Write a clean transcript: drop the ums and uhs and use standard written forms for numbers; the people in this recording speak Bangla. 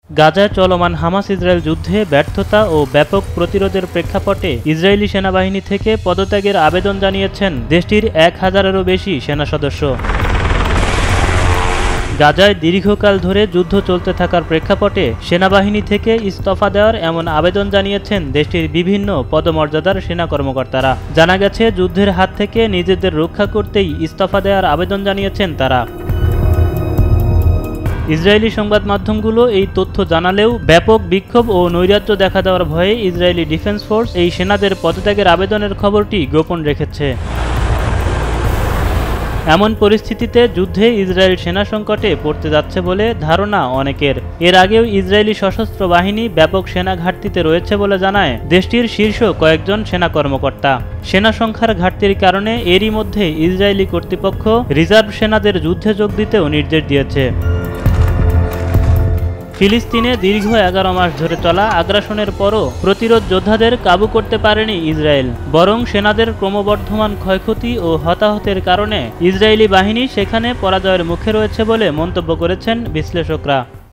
গাজায় চলমান হামাস ইসরায়েল যুদ্ধে ব্যর্থতা ও ব্যাপক প্রতিরোধের প্রেক্ষাপটে ইসরায়েলি সেনাবাহিনী থেকে পদত্যাগের আবেদন জানিয়েছেন দেশটির 1000-এরও বেশি সেনা সদস্য। গাজায় দীর্ঘকাল ধরে যুদ্ধ চলতে থাকার প্রেক্ষাপটে সেনাবাহিনী থেকে ইস্তফা দেওয়ার এমন আবেদন জানিয়েছেন দেশটির বিভিন্ন পদমর্যাদার সেনা কর্মকর্তারা। জানা গেছে, যুদ্ধের হাত থেকে নিজেদের রক্ষা করতেই ইস্তফা দেওয়ার আবেদন জানিয়েছেন তারা। ইসরায়েলি সংবাদ মাধ্যমগুলো এই তথ্য জানালেও ব্যাপক বিক্ষোভ ও নৈরাজ্য দেখা দেওয়ার ভয়ে ইসরায়েলি ডিফেন্স ফোর্স এই সেনাদের পদত্যাগের আবেদনের খবরটি গোপন রেখেছে। এমন পরিস্থিতিতে যুদ্ধে ইসরায়েল সেনা সংকটে পড়তে যাচ্ছে বলে ধারণা অনেকের। এর আগেও ইসরায়েলি সশস্ত্র বাহিনী ব্যাপক সেনা ঘাটতিতে রয়েছে বলে জানায় দেশটির শীর্ষ কয়েকজন সেনা কর্মকর্তা। সেনা সংখ্যার ঘাটতির কারণে এরই মধ্যে ইসরায়েলি কর্তৃপক্ষ রিজার্ভ সেনাদের যুদ্ধে যোগ দিতেও নির্দেশ দিয়েছে। ফিলিস্তিনে দীর্ঘ 11 মাস ধরে চলা আগ্রাসনের পরও প্রতিরোধ যোদ্ধাদের কাবু করতে পারেনি ইসরায়েল, বরং সেনাদের ক্রমবর্ধমান ক্ষয়ক্ষতি ও হতাহতের কারণে ইসরায়েলি বাহিনী সেখানে পরাজয়ের মুখে রয়েছে বলে মন্তব্য করেছেন বিশ্লেষকরা।